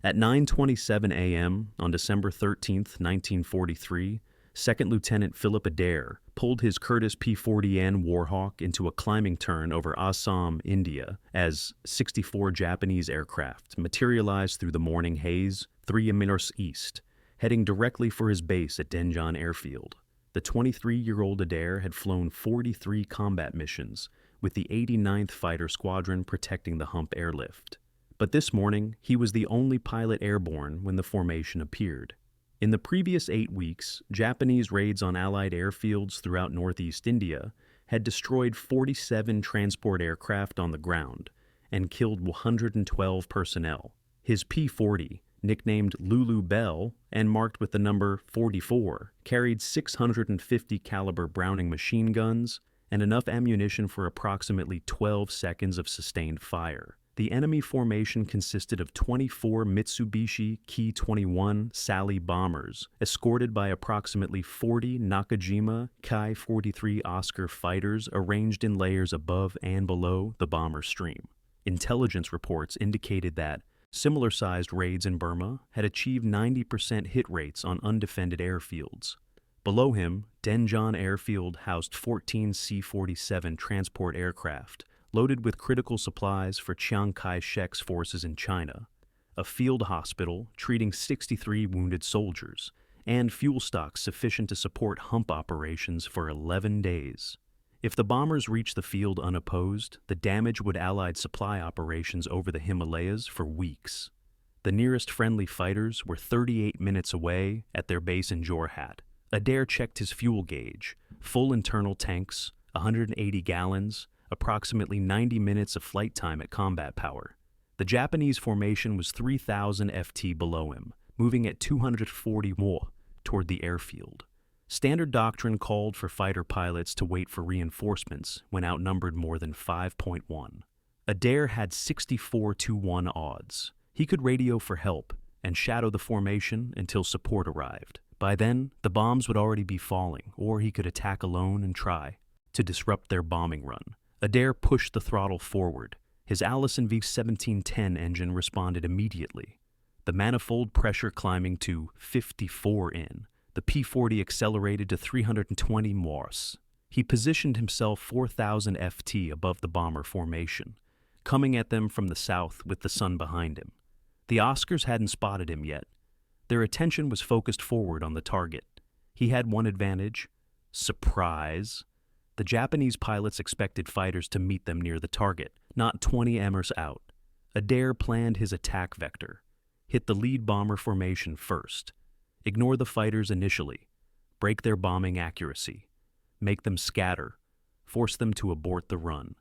At 9:27 a.m. on December 13th, 1943, Second Lieutenant Philip Adair pulled his Curtiss P-40 Warhawk into a climbing turn over Assam, India, as 64 Japanese aircraft materialized through the morning haze 3 miles east, heading directly for his base at Denjon Airfield. The 23-year-old Adair had flown 43 combat missions, with the 89th Fighter Squadron protecting the Hump airlift. But this morning, he was the only pilot airborne when the formation appeared. In the previous 8 weeks, Japanese raids on Allied airfields throughout northeast India had destroyed 47 transport aircraft on the ground and killed 112 personnel. His P-40, nicknamed Lulu Bell and marked with the number 44, carried 650 caliber Browning machine guns and enough ammunition for approximately 12 seconds of sustained fire. The enemy formation consisted of 24 Mitsubishi Ki-21 Sally bombers, escorted by approximately 40 Nakajima Ki-43 Oscar fighters arranged in layers above and below the bomber stream. Intelligence reports indicated that similar-sized raids in Burma had achieved 90% hit rates on undefended airfields. Below him, Denjon Airfield housed 14 C-47 transport aircraft, loaded with critical supplies for Chiang Kai-shek's forces in China, a field hospital treating 63 wounded soldiers, and fuel stocks sufficient to support Hump operations for 11 days. If the bombers reached the field unopposed, the damage would Allied supply operations over the Himalayas for weeks. The nearest friendly fighters were 38 minutes away at their base in Jorhat. Adair checked his fuel gauge: full internal tanks, 180 gallons, approximately 90 minutes of flight time at combat power. The Japanese formation was 3,000 FT below him, moving at 240 more toward the airfield. Standard doctrine called for fighter pilots to wait for reinforcements when outnumbered more than 5.1. Adair had 64-1 odds. He could radio for help and shadow the formation until support arrived. By then, the bombs would already be falling, or he could attack alone and try to disrupt their bombing run. Adair pushed the throttle forward. His Allison V-1710 engine responded immediately. The manifold pressure climbing to 54 in, the P-40 accelerated to 320 Morse. He positioned himself 4,000 FT above the bomber formation, coming at them from the south with the sun behind him. The Oscars hadn't spotted him yet. Their attention was focused forward on the target. He had one advantage: surprise. The Japanese pilots expected fighters to meet them near the target, not 20 ms out. Adair planned his attack vector: hit the lead bomber formation first, ignore the fighters initially, break their bombing accuracy, make them scatter, force them to abort the run.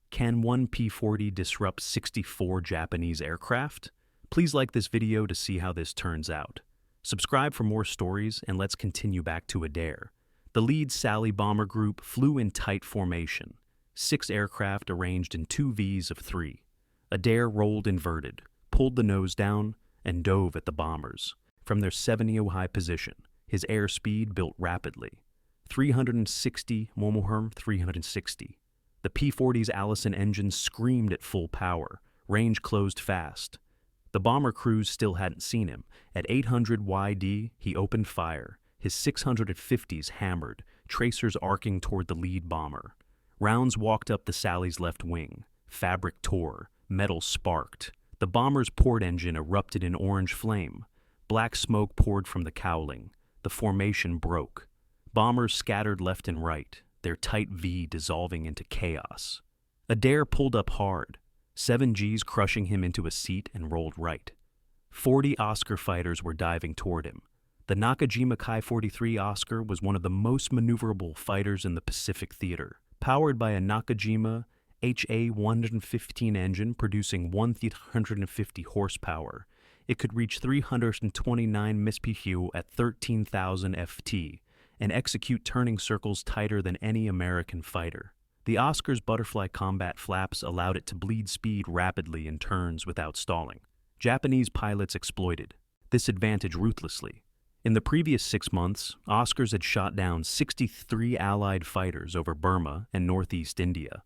Can one P-40 disrupt 64 Japanese aircraft? Please like this video to see how this turns out. Subscribe for more stories, and let's continue back to Adair. The lead Sally bomber group flew in tight formation, 6 aircraft arranged in 2 Vs of 3. Adair rolled inverted, pulled the nose down, and dove at the bombers. From their 70 high position, his airspeed built rapidly. 360 Momoherm 360. The P-40's Allison engine screamed at full power. Range closed fast. The bomber crews still hadn't seen him. At 800 YD, he opened fire. His 650s hammered, tracers arcing toward the lead bomber. Rounds walked up the Sally's left wing. Fabric tore. Metal sparked. The bomber's port engine erupted in orange flame. Black smoke poured from the cowling. The formation broke. Bombers scattered left and right, their tight V dissolving into chaos. Adair pulled up hard, 7 Gs crushing him into a seat, and rolled right. 40 Oscar fighters were diving toward him. The Nakajima Ki-43 Oscar was one of the most maneuverable fighters in the Pacific Theater. Powered by a Nakajima HA-115 engine producing 150 horsepower, it could reach 329 mph at 13,000 FT and execute turning circles tighter than any American fighter. The Oscar's butterfly combat flaps allowed it to bleed speed rapidly in turns without stalling. Japanese pilots exploited this advantage ruthlessly. In the previous 6 months, Oscars had shot down 63 Allied fighters over Burma and northeast India.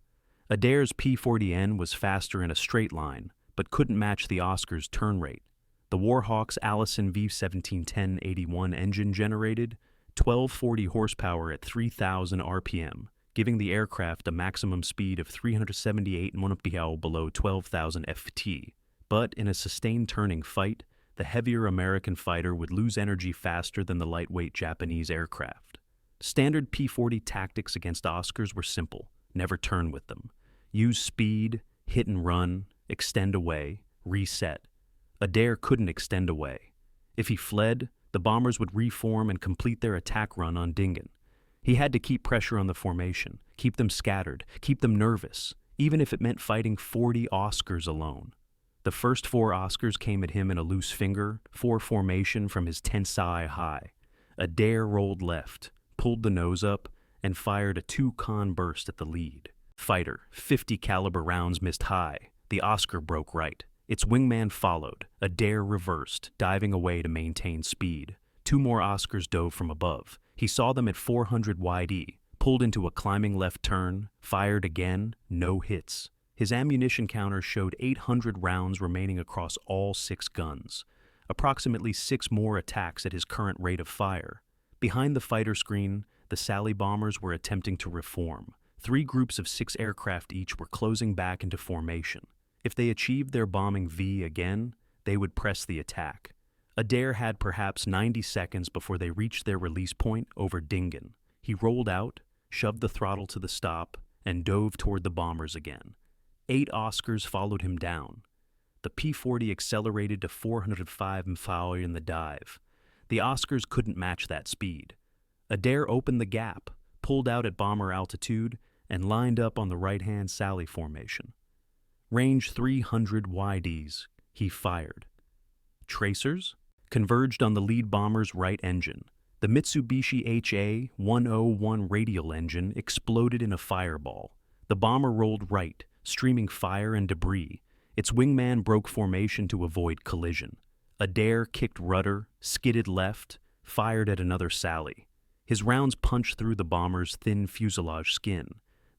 Adair's P-40N was faster in a straight line, but couldn't match the Oscar's turn rate. The Warhawk's Allison V1710-81 engine generated 1240 horsepower at 3,000 RPM, giving the aircraft a maximum speed of 378 mph below 12,000 ft. But in a sustained turning fight, the heavier American fighter would lose energy faster than the lightweight Japanese aircraft. Standard P-40 tactics against Oscars were simple: never turn with them. Use speed, hit and run, extend away, reset. Adair couldn't extend away. If he fled, the bombers would reform and complete their attack run on Dingan. He had to keep pressure on the formation, keep them scattered, keep them nervous, even if it meant fighting 40 Oscars alone. The first 4 Oscars came at him in a loose finger, 4 formation from his tensai high. Adair rolled left, pulled the nose up, and fired a 2-con burst at the lead. Fighter, 50 caliber rounds missed high. The Oscar broke right. Its wingman followed. Adair reversed, diving away to maintain speed. 2 more Oscars dove from above. He saw them at 400 YD, pulled into a climbing left turn, fired again, no hits. His ammunition counter showed 800 rounds remaining across all 6 guns, approximately 6 more attacks at his current rate of fire. Behind the fighter screen, the Sally bombers were attempting to reform. 3 groups of 6 aircraft each were closing back into formation. If they achieved their bombing V again, they would press the attack. Adair had perhaps 90 seconds before they reached their release point over Dingan. He rolled out, shoved the throttle to the stop, and dove toward the bombers again. 8 Oscars followed him down. The P-40 accelerated to 405 mph in the dive. The Oscars couldn't match that speed. Adair opened the gap, pulled out at bomber altitude, and lined up on the right-hand Sally formation. Range 300 YDs, he fired. Tracers converged on the lead bomber's right engine. The Mitsubishi HA-101 radial engine exploded in a fireball. The bomber rolled right, streaming fire and debris. Its wingman broke formation to avoid collision. Adair kicked rudder, skidded left, fired at another Sally. His rounds punched through the bomber's thin fuselage skin.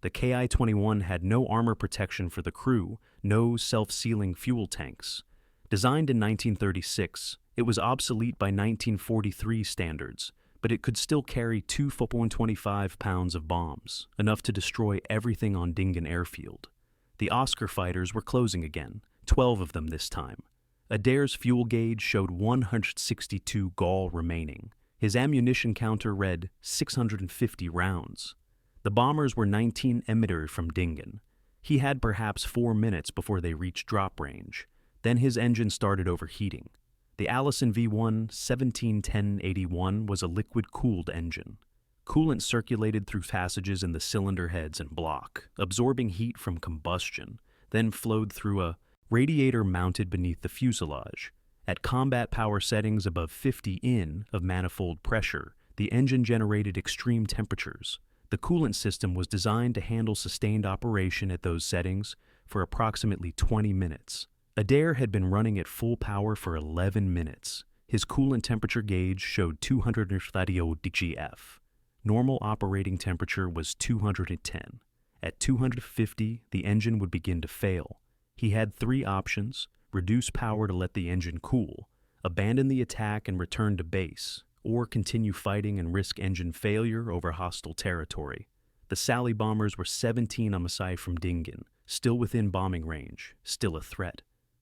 The Ki-21 had no armor protection for the crew, no self-sealing fuel tanks. Designed in 1936, it was obsolete by 1943 standards, but it could still carry 2.25 pounds of bombs, enough to destroy everything on Dingan Airfield. The Oscar fighters were closing again, 12 of them this time. Adair's fuel gauge showed 162 gall remaining. His ammunition counter read 650 rounds. The bombers were 19 emitters from Dingan. He had perhaps 4 minutes before they reached drop range. Then his engine started overheating. The Allison V1710-81 was a liquid-cooled engine. Coolant circulated through passages in the cylinder heads and block, absorbing heat from combustion, then flowed through a radiator mounted beneath the fuselage. At combat power settings above 50 in of manifold pressure, the engine generated extreme temperatures. The coolant system was designed to handle sustained operation at those settings for approximately 20 minutes. Adair had been running at full power for 11 minutes. His coolant temperature gauge showed 230 DGF. Normal operating temperature was 210. At 250, the engine would begin to fail. He had 3 options: reduce power to let the engine cool, abandon the attack and return to base, or continue fighting and risk engine failure over hostile territory. The Sally bombers were 17 mph from Dingan, still within bombing range, still a threat.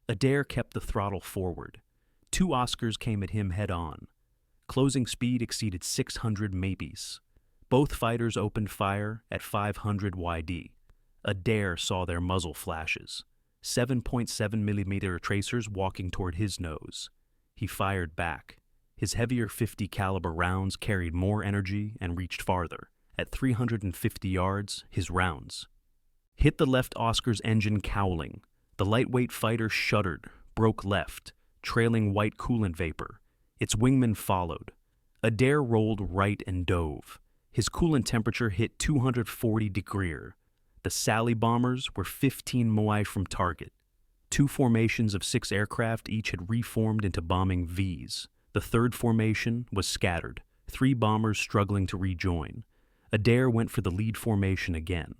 Adair kept the throttle forward. 2 Oscars came at him head-on. Closing speed exceeded 600 mph. Both fighters opened fire at 500 YD. Adair saw their muzzle flashes. 7.7mm tracers walking toward his nose. He fired back. His heavier .50 caliber rounds carried more energy and reached farther. At 350 yards, his rounds hit the left Oscar's engine cowling. The lightweight fighter shuddered, broke left, trailing white coolant vapor. Its wingman followed. Adair rolled right and dove. His coolant temperature hit 240 degrees. The Sally bombers were 15 MOI from target. 2 formations of 6 aircraft each had reformed into bombing Vs. The third formation was scattered, 3 bombers struggling to rejoin. Adair went for the lead formation again.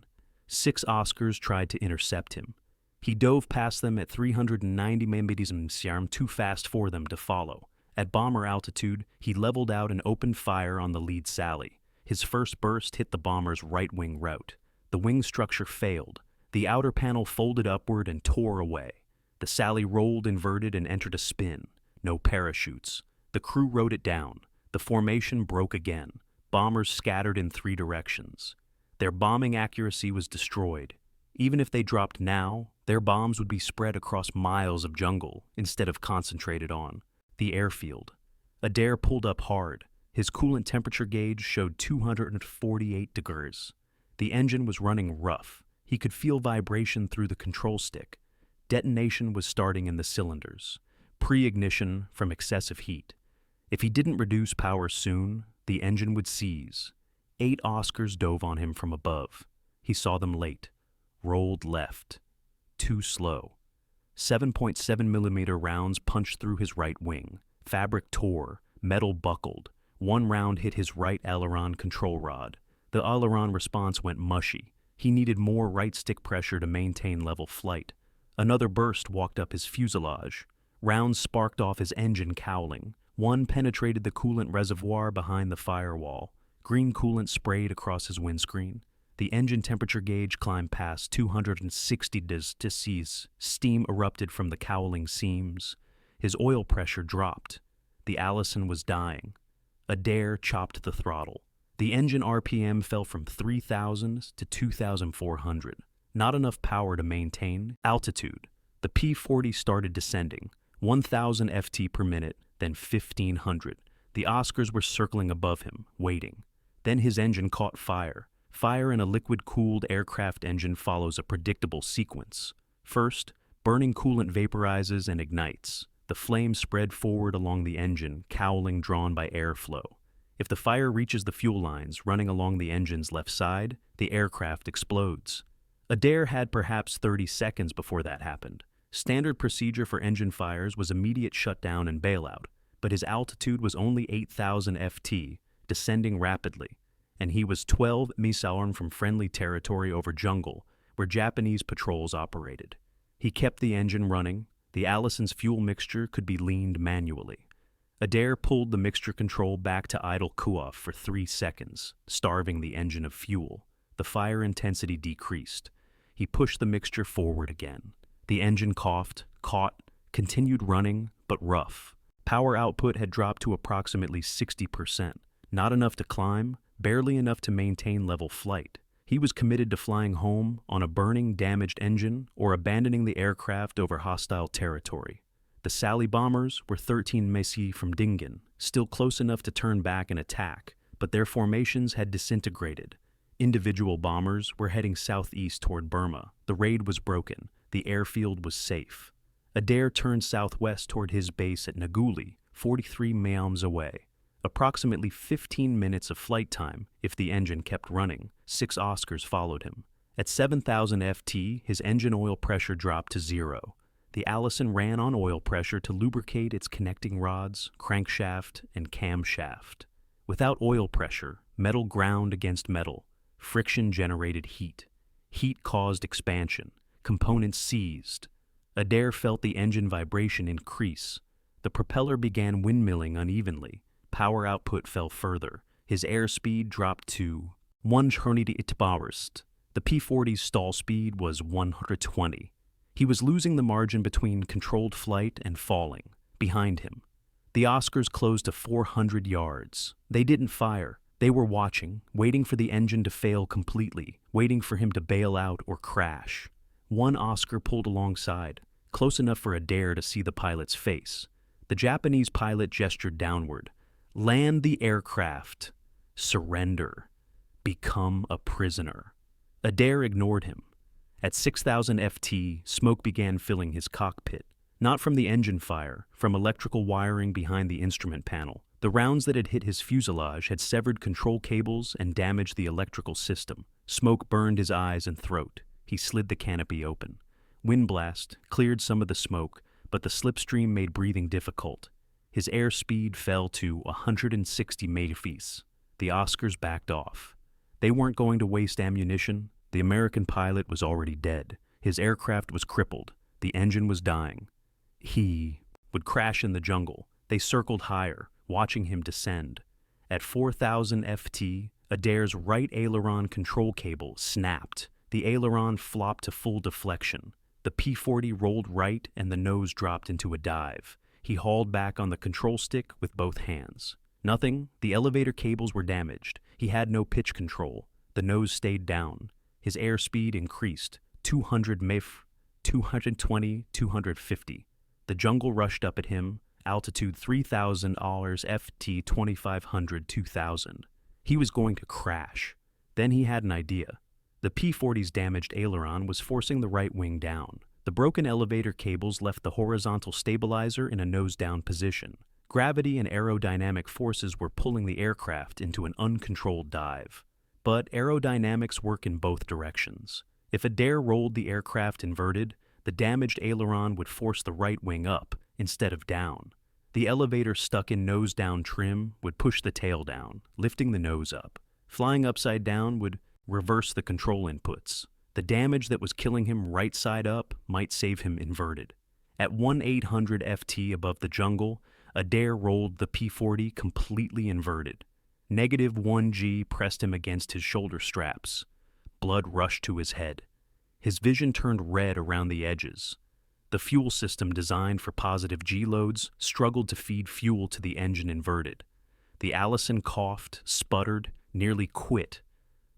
6 Oscars tried to intercept him. He dove past them at 390 mph, too fast for them to follow. At bomber altitude, he leveled out and opened fire on the lead Sally. His first burst hit the bomber's right wing rout. The wing structure failed. The outer panel folded upward and tore away. The Sally rolled inverted and entered a spin. No parachutes. The crew rode it down. The formation broke again. Bombers scattered in 3 directions. Their bombing accuracy was destroyed. Even if they dropped now, their bombs would be spread across miles of jungle instead of concentrated on the airfield. Adair pulled up hard. His coolant temperature gauge showed 248 degrees. The engine was running rough. He could feel vibration through the control stick. Detonation was starting in the cylinders. Pre-ignition from excessive heat. If he didn't reduce power soon, the engine would seize. 8 Oscars dove on him from above. He saw them late. Rolled left. Too slow. 7.7mm rounds punched through his right wing. Fabric tore. Metal buckled. 1 round hit his right aileron control rod. The aileron response went mushy. He needed more right stick pressure to maintain level flight. Another burst walked up his fuselage. Rounds sparked off his engine cowling. 1 penetrated the coolant reservoir behind the firewall. Green coolant sprayed across his windscreen. The engine temperature gauge climbed past 260 degrees. Steam erupted from the cowling seams. His oil pressure dropped. The Allison was dying. Adair chopped the throttle. The engine RPM fell from 3,000 to 2,400. Not enough power to maintain altitude. The P-40 started descending. 1,000 FT per minute, then 1,500. The Oscars were circling above him, waiting. Then his engine caught fire. Fire in a liquid-cooled aircraft engine follows a predictable sequence. First, burning coolant vaporizes and ignites. The flame spread forward along the engine, cowling drawn by airflow. If the fire reaches the fuel lines running along the engine's left side, the aircraft explodes. Adair had perhaps 30 seconds before that happened. Standard procedure for engine fires was immediate shutdown and bailout, but his altitude was only 8,000 FT, descending rapidly, and he was 12 miles from friendly territory over jungle, where Japanese patrols operated. He kept the engine running. The Allison's fuel mixture could be leaned manually. Adair pulled the mixture control back to idle QOF for 3 seconds, starving the engine of fuel. The fire intensity decreased. He pushed the mixture forward again. The engine coughed, caught, continued running, but rough. Power output had dropped to approximately 60%. Not enough to climb, barely enough to maintain level flight. He was committed to flying home on a burning, damaged engine or abandoning the aircraft over hostile territory. The Sally bombers were 13 miles from Dingen, still close enough to turn back and attack, but their formations had disintegrated. Individual bombers were heading southeast toward Burma. The raid was broken. The airfield was safe. Adair turned southwest toward his base at Nguli, 43 miles away. Approximately 15 minutes of flight time if the engine kept running. 6 Oscars followed him. At 7,000 FT, his engine oil pressure dropped to 0. The Allison ran on oil pressure to lubricate its connecting rods, crankshaft, and camshaft. Without oil pressure, metal ground against metal. Friction generated heat. Heat caused expansion. Components seized. Adair felt the engine vibration increase. The propeller began windmilling unevenly. Power output fell further. His airspeed dropped to 120 hours. The P-40's stall speed was 120. He was losing the margin between controlled flight and falling. Behind him, the Oscars closed to 400 yards. They didn't fire. They were watching, waiting for the engine to fail completely, waiting for him to bail out or crash. 1 Oscar pulled alongside, close enough for Adair to see the pilot's face. The Japanese pilot gestured downward. Land the aircraft. Surrender. Become a prisoner. Adair ignored him. At 6,000 FT, smoke began filling his cockpit. Not from the engine fire, from electrical wiring behind the instrument panel. The rounds that had hit his fuselage had severed control cables and damaged the electrical system. Smoke burned his eyes and throat. He slid the canopy open. Wind blast cleared some of the smoke, but the slipstream made breathing difficult. His airspeed fell to 160 mph. The Oscars backed off. They weren't going to waste ammunition. The American pilot was already dead. His aircraft was crippled. The engine was dying. He would crash in the jungle. They circled higher, watching him descend. At 4,000 FT, Adair's right aileron control cable snapped. The aileron flopped to full deflection. The P-40 rolled right and the nose dropped into a dive. He hauled back on the control stick with both hands. Nothing. The elevator cables were damaged. He had no pitch control. The nose stayed down. His airspeed increased. 200 mph, 220, 250. The jungle rushed up at him. Altitude 3,000 FT 2,500, 2,000. He was going to crash. Then he had an idea. The P-40's damaged aileron was forcing the right wing down. The broken elevator cables left the horizontal stabilizer in a nose-down position. Gravity and aerodynamic forces were pulling the aircraft into an uncontrolled dive. But aerodynamics work in both directions. If Adair rolled the aircraft inverted, the damaged aileron would force the right wing up instead of down. The elevator stuck in nose-down trim would push the tail down, lifting the nose up. Flying upside down would reverse the control inputs. The damage that was killing him right side up might save him inverted. At 1,800 FT above the jungle, Adair rolled the P-40 completely inverted. -1 G pressed him against his shoulder straps. Blood rushed to his head. His vision turned red around the edges. The fuel system designed for positive G loads struggled to feed fuel to the engine inverted. The Allison coughed, sputtered, nearly quit,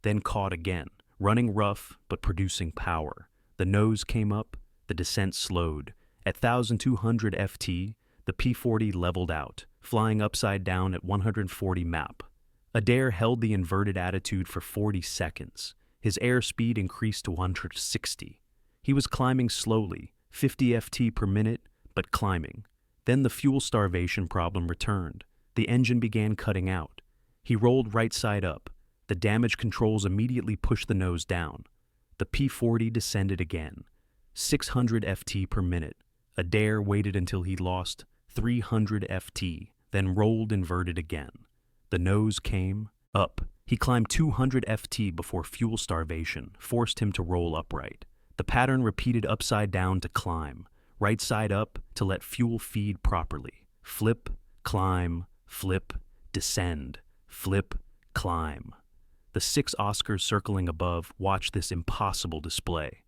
then caught again, running rough but producing power. The nose came up, the descent slowed. At 1,200 FT, the P-40 leveled out, flying upside down at 140 map. Adair held the inverted attitude for 40 seconds. His airspeed increased to 160. He was climbing slowly, 50 FT per minute, but climbing. Then the fuel starvation problem returned. The engine began cutting out. He rolled right side up. The damage controls immediately pushed the nose down. The P-40 descended again. 600 FT per minute. Adair waited until he lost 300 FT, then rolled inverted again. The nose came up. He climbed 200 FT before fuel starvation forced him to roll upright. The pattern repeated upside down to climb, right side up to let fuel feed properly. Flip, climb, flip, descend, flip, climb. The 6 Oscars circling above watched this impossible display.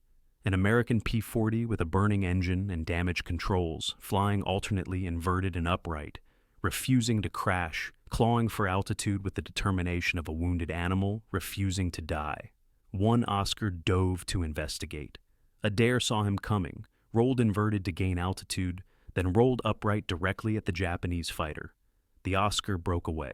An American P-40 with a burning engine and damaged controls, flying alternately inverted and upright, refusing to crash, clawing for altitude with the determination of a wounded animal, refusing to die. 1 Oscar dove to investigate. Adair saw him coming, rolled inverted to gain altitude, then rolled upright directly at the Japanese fighter. The Oscar broke away.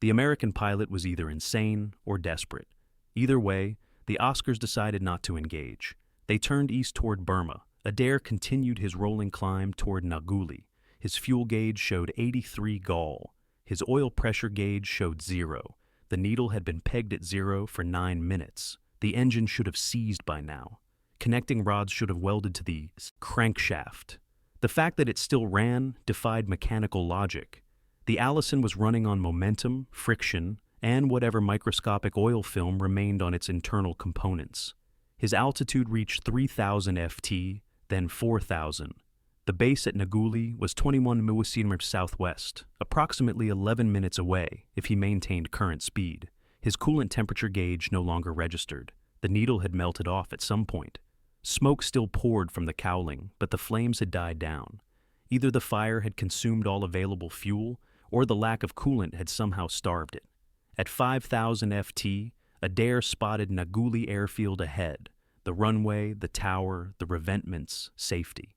The American pilot was either insane or desperate. Either way, the Oscars decided not to engage. They turned east toward Burma. Adair continued his rolling climb toward Naguli. His fuel gauge showed 83 gall. His oil pressure gauge showed 0. The needle had been pegged at 0 for 9 minutes. The engine should have seized by now. Connecting rods should have welded to the crankshaft. The fact that it still ran defied mechanical logic. The Allison was running on momentum, friction, and whatever microscopic oil film remained on its internal components. His altitude reached 3,000 FT, then 4,000. The base at Naguli was 21 km southwest, approximately 11 minutes away if he maintained current speed. His coolant temperature gauge no longer registered. The needle had melted off at some point. Smoke still poured from the cowling, but the flames had died down. Either the fire had consumed all available fuel, or the lack of coolant had somehow starved it. At 5,000 FT, Adair spotted Naguli airfield ahead, the runway, the tower, the revetments, safety.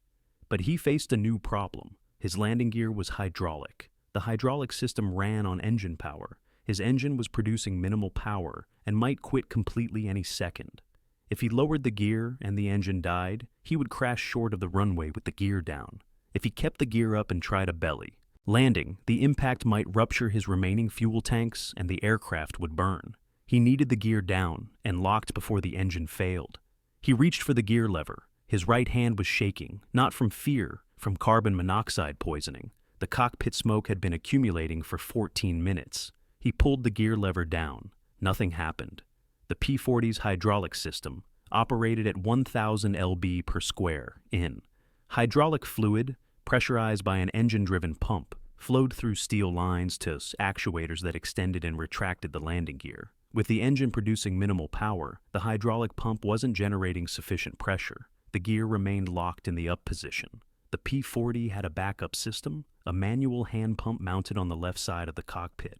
But he faced a new problem. His landing gear was hydraulic. The hydraulic system ran on engine power. His engine was producing minimal power and might quit completely any second. If he lowered the gear and the engine died, he would crash short of the runway with the gear down. If he kept the gear up and tried a belly landing, the impact might rupture his remaining fuel tanks and the aircraft would burn. He needed the gear down and locked before the engine failed. He reached for the gear lever. His right hand was shaking, not from fear, from carbon monoxide poisoning. The cockpit smoke had been accumulating for 14 minutes. He pulled the gear lever down. Nothing happened. The P-40's hydraulic system, operated at 1,000 lb per square in. Hydraulic fluid, pressurized by an engine-driven pump, flowed through steel lines to actuators that extended and retracted the landing gear. With the engine producing minimal power, the hydraulic pump wasn't generating sufficient pressure. The gear remained locked in the up position. The P-40 had a backup system, a manual hand pump mounted on the left side of the cockpit.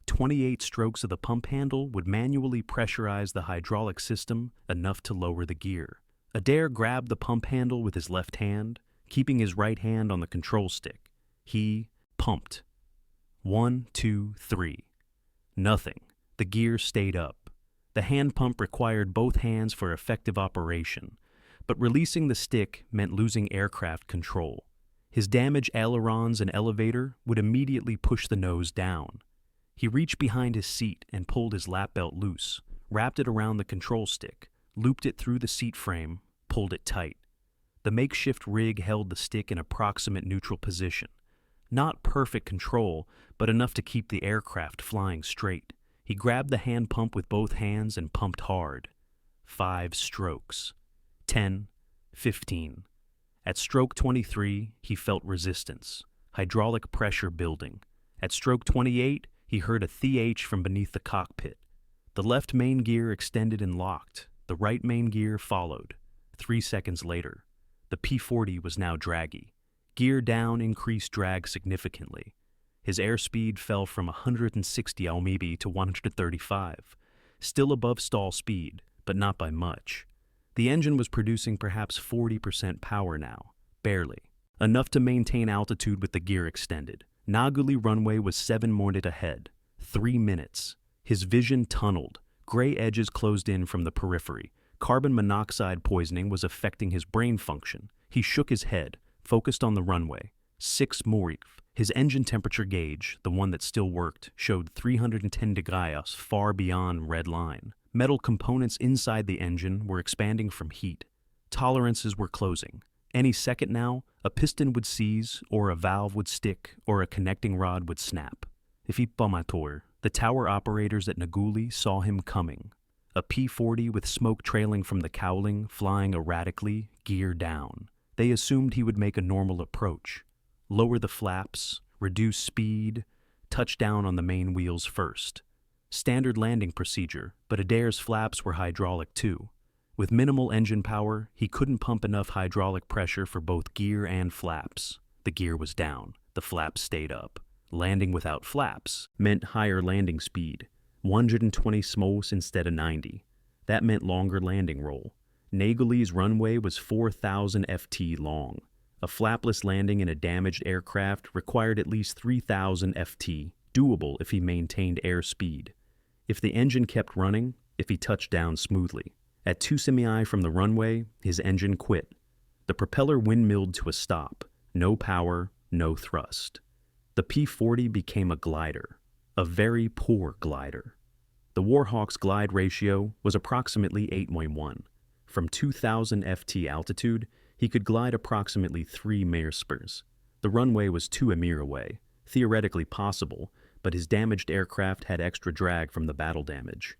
28 strokes of the pump handle would manually pressurize the hydraulic system enough to lower the gear. Adair grabbed the pump handle with his left hand, keeping his right hand on the control stick. He pumped. 1, 2, 3. Nothing. The gear stayed up. The hand pump required both hands for effective operation, but releasing the stick meant losing aircraft control. His damaged ailerons and elevator would immediately push the nose down. He reached behind his seat and pulled his lap belt loose, wrapped it around the control stick, looped it through the seat frame, pulled it tight. The makeshift rig held the stick in approximate neutral position. Not perfect control, but enough to keep the aircraft flying straight. He grabbed the hand pump with both hands and pumped hard. 5 strokes. 10, 15. At stroke 23, he felt resistance, hydraulic pressure building. At stroke 28, he heard a th from beneath the cockpit. The left main gear extended and locked. The right main gear followed. 3 seconds later, the P-40 was now draggy. Gear down increased drag significantly. His airspeed fell from 160 lb to 135, still above stall speed, but not by much. The engine was producing perhaps 40% power now, barely, enough to maintain altitude with the gear extended. Naguli runway was 7 minutes ahead, 3 minutes. His vision tunneled, gray edges closed in from the periphery. Carbon monoxide poisoning was affecting his brain function. He shook his head, focused on the runway. 6 more. His engine temperature gauge, the one that still worked, showed 310 degrees, far beyond red line. Metal components inside the engine were expanding from heat. Tolerances were closing. Any second now, a piston would seize, or a valve would stick, or a connecting rod would snap. The tower operators at Naguli saw him coming. A P-40 with smoke trailing from the cowling, flying erratically, gear down. They assumed he would make a normal approach. Lower the flaps, reduce speed, touch down on the main wheels first. Standard landing procedure, but Adair's flaps were hydraulic too. With minimal engine power, he couldn't pump enough hydraulic pressure for both gear and flaps. The gear was down, the flaps stayed up. Landing without flaps meant higher landing speed, 120 smos instead of 90. That meant longer landing roll. Naguli's runway was 4,000 ft long. A flapless landing in a damaged aircraft required at least 3,000 ft, doable if he maintained airspeed. If the engine kept running, if he touched down smoothly. At 2 semi from the runway, his engine quit. The propeller windmilled to a stop. No power, no thrust. The P-40 became a glider, a very poor glider. The Warhawk's glide ratio was approximately 8.1. From 2,000 ft altitude, he could glide approximately 3 mph. The runway was 2 mph away, theoretically possible, but his damaged aircraft had extra drag from the battle damage.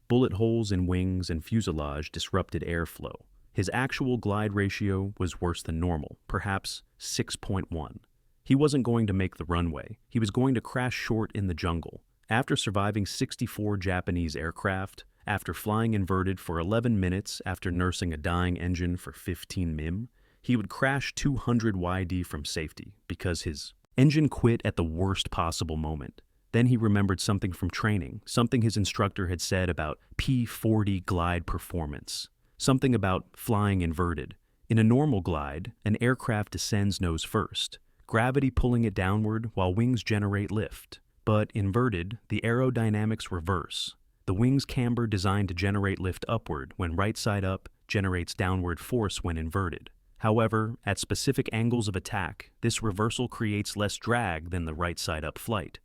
Bullet holes in wings and fuselage disrupted airflow. His actual glide ratio was worse than normal, perhaps 6.1. He wasn't going to make the runway. He was going to crash short in the jungle. After surviving 64 Japanese aircraft, after flying inverted for 11 minutes after nursing a dying engine for 15 min, he would crash 200 YD from safety because his engine quit at the worst possible moment. Then he remembered something from training, something his instructor had said about P-40 glide performance, something about flying inverted. In a normal glide, an aircraft descends nose first, gravity pulling it downward while wings generate lift. But inverted, the aerodynamics reverse. The wings camber designed to generate lift upward when right side up generates downward force when inverted. However, at specific angles of attack, this reversal creates less drag than the right side up flight.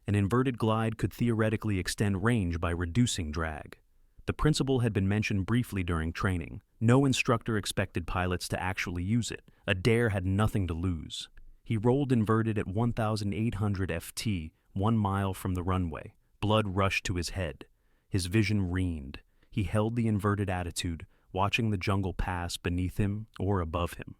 An inverted glide could theoretically extend range by reducing drag. The principle had been mentioned briefly during training. No instructor expected pilots to actually use it. Adair had nothing to lose. He rolled inverted at 1,800 ft, 1 mile from the runway. Blood rushed to his head. His vision reened. He held the inverted attitude, watching the jungle pass beneath him or above him.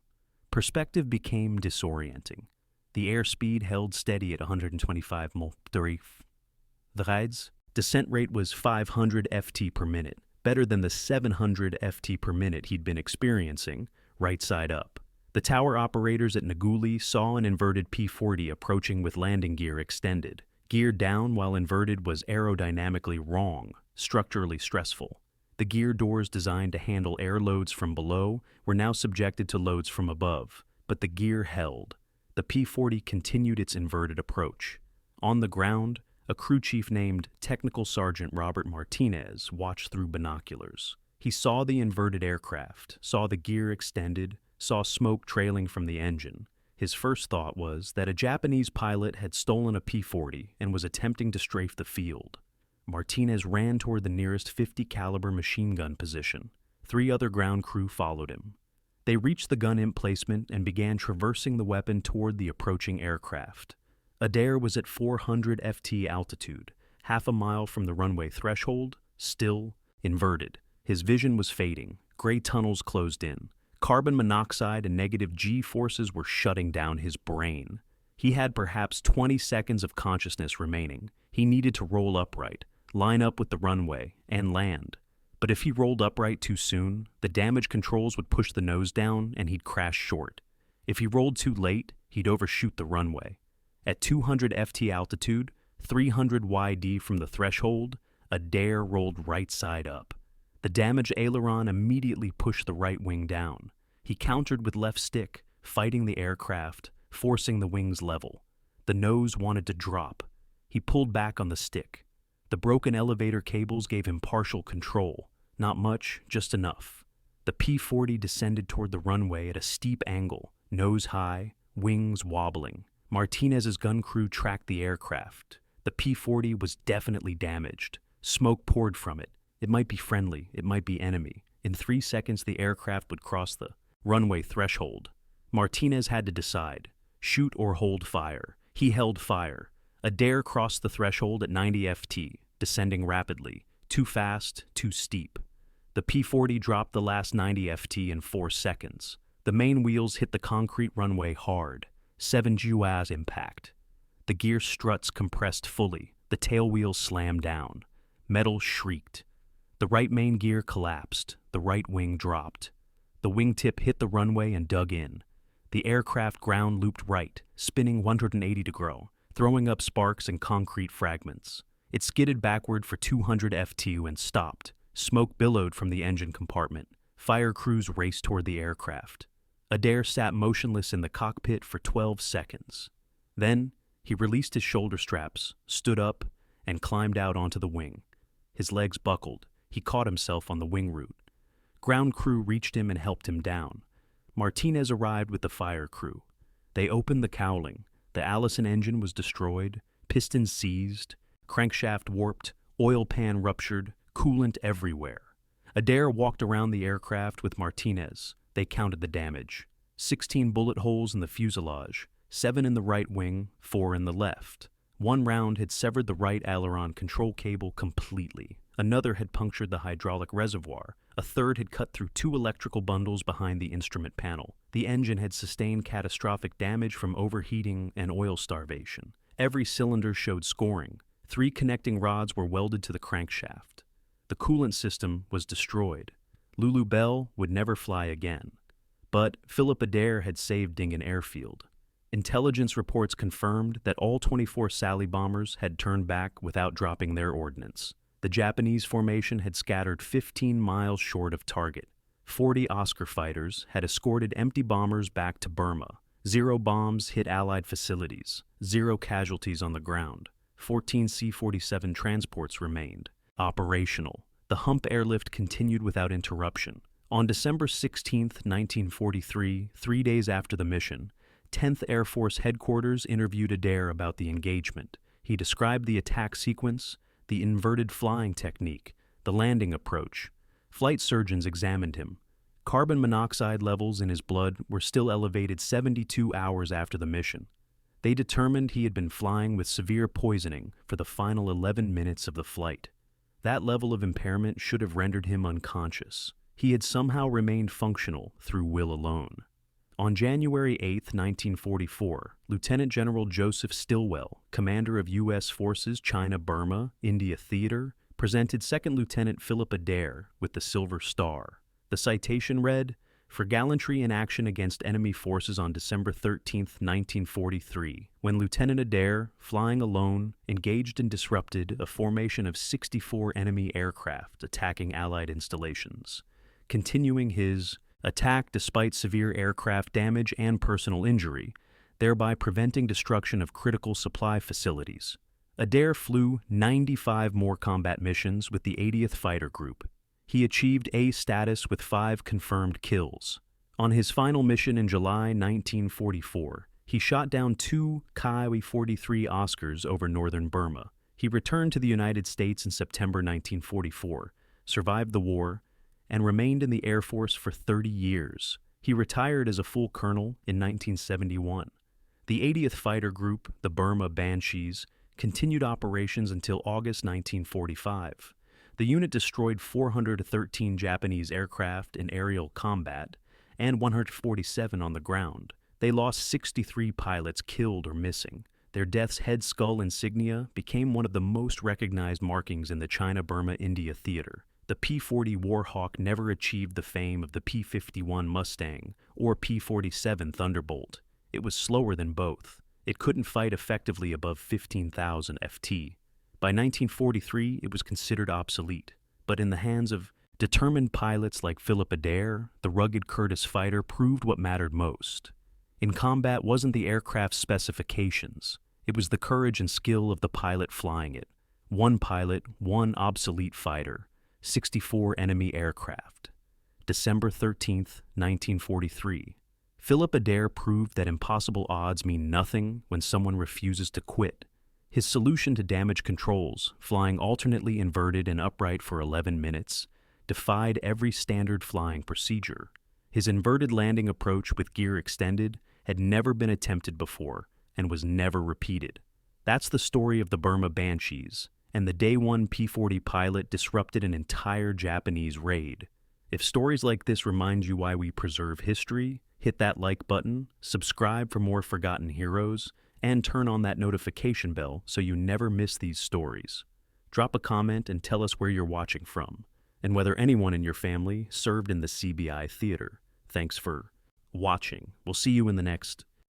Perspective became disorienting. The airspeed held steady at 125 mph. Descent rate was 500 ft per minute, better than the 700 ft per minute he'd been experiencing, right side up. The tower operators at Nguli saw an inverted P-40 approaching with landing gear extended. Gear down while inverted was aerodynamically wrong, structurally stressful. The gear doors designed to handle air loads from below were now subjected to loads from above, but the gear held. The P-40 continued its inverted approach. On the ground, a crew chief named Technical Sergeant Robert Martinez watched through binoculars. He saw the inverted aircraft, saw the gear extended, saw smoke trailing from the engine. His first thought was that a Japanese pilot had stolen a P-40 and was attempting to strafe the field. Martinez ran toward the nearest .50 caliber machine gun position. 3 other ground crew followed him. They reached the gun emplacement and began traversing the weapon toward the approaching aircraft. Adair was at 400 ft altitude, half a mile from the runway threshold, still, inverted. His vision was fading. Gray tunnels closed in. Carbon monoxide and negative G forces were shutting down his brain. He had perhaps 20 seconds of consciousness remaining. He needed to roll upright, line up with the runway, and land. But if he rolled upright too soon, the damage controls would push the nose down and he'd crash short. If he rolled too late, he'd overshoot the runway. At 200 ft altitude, 300 YD from the threshold, Adair rolled right side up. The damaged aileron immediately pushed the right wing down. He countered with left stick, fighting the aircraft, forcing the wings level. The nose wanted to drop. He pulled back on the stick. The broken elevator cables gave him partial control. Not much, just enough. The P-40 descended toward the runway at a steep angle, nose high, wings wobbling. Martinez's gun crew tracked the aircraft. The P-40 was definitely damaged. Smoke poured from it. It might be friendly, it might be enemy. In 3 seconds, the aircraft would cross the runway threshold. Martinez had to decide, shoot or hold fire. He held fire. Adair crossed the threshold at 90 ft, descending rapidly. Too fast, too steep. The P-40 dropped the last 90 ft in 4 seconds. The main wheels hit the concrete runway hard. 7 joules impact. The gear struts compressed fully. The tail wheels slammed down. Metal shrieked. The right main gear collapsed. The right wing dropped. The wingtip hit the runway and dug in. The aircraft ground looped right, spinning 180 degrees, throwing up sparks and concrete fragments. It skidded backward for 200 ft and stopped. Smoke billowed from the engine compartment. Fire crews raced toward the aircraft. Adair sat motionless in the cockpit for 12 seconds. Then, he released his shoulder straps, stood up, and climbed out onto the wing. His legs buckled. He caught himself on the wing root. Ground crew reached him and helped him down. Martinez arrived with the fire crew. They opened the cowling. The Allison engine was destroyed, pistons seized, crankshaft warped, oil pan ruptured, coolant everywhere. Adair walked around the aircraft with Martinez. They counted the damage. 16 bullet holes in the fuselage, 7 in the right wing, 4 in the left. 1 round had severed the right aileron control cable completely. Another had punctured the hydraulic reservoir. A third had cut through 2 electrical bundles behind the instrument panel. The engine had sustained catastrophic damage from overheating and oil starvation. Every cylinder showed scoring. 3 connecting rods were welded to the crankshaft. The coolant system was destroyed. Lulu Bell would never fly again. But Philip Adair had saved Dingen Airfield. Intelligence reports confirmed that all 24 Sally bombers had turned back without dropping their ordnance. The Japanese formation had scattered 15 miles short of target. 40 Oscar fighters had escorted empty bombers back to Burma. 0 bombs hit Allied facilities. 0 casualties on the ground. 14 C-47 transports remained operational. The Hump airlift continued without interruption. On December 16, 1943, 3 days after the mission, 10th Air Force Headquarters interviewed Adair about the engagement. He described the attack sequence, the inverted flying technique, the landing approach. Flight surgeons examined him. Carbon monoxide levels in his blood were still elevated 72 hours after the mission. They determined he had been flying with severe poisoning for the final 11 minutes of the flight. That level of impairment should have rendered him unconscious. He had somehow remained functional through will alone. On January 8, 1944, Lieutenant General Joseph Stilwell, commander of U.S. Forces China-Burma, India Theater, presented Second Lieutenant Philip Adair with the Silver Star. The citation read, "For gallantry in action against enemy forces on December 13, 1943, when Lieutenant Adair, flying alone, engaged and disrupted a formation of 64 enemy aircraft attacking Allied installations, continuing his attack despite severe aircraft damage and personal injury, thereby preventing destruction of critical supply facilities." Adair flew 95 more combat missions with the 80th Fighter Group. He achieved A status with 5 confirmed kills. On his final mission in July 1944, he shot down 2 Ki-43 Oscars over northern Burma. He returned to the United States in September 1944, survived the war, and remained in the Air Force for 30 years. He retired as a full colonel in 1971. The 80th Fighter Group, the Burma Banshees, continued operations until August 1945. The unit destroyed 413 Japanese aircraft in aerial combat and 147 on the ground. They lost 63 pilots killed or missing. Their death's head-skull insignia became one of the most recognized markings in the China-Burma-India theater. The P-40 Warhawk never achieved the fame of the P-51 Mustang or P-47 Thunderbolt. It was slower than both. It couldn't fight effectively above 15,000 FT. By 1943, it was considered obsolete, but in the hands of determined pilots like Philip Adair, the rugged Curtiss fighter proved what mattered most. In combat wasn't the aircraft's specifications, it was the courage and skill of the pilot flying it. One pilot, one obsolete fighter, 64 enemy aircraft. December 13, 1943. Philip Adair proved that impossible odds mean nothing when someone refuses to quit. His solution to damage controls, flying alternately inverted and upright for 11 minutes, defied every standard flying procedure. His inverted landing approach with gear extended had never been attempted before and was never repeated. That's the story of the Burma Banshees, and the Day 1 P-40 pilot disrupted an entire Japanese raid. If stories like this remind you why we preserve history, hit that like button, subscribe for more forgotten heroes, and turn on that notification bell so you never miss these stories. Drop a comment and tell us where you're watching from, and whether anyone in your family served in the CBI theater. Thanks for watching. We'll see you in the next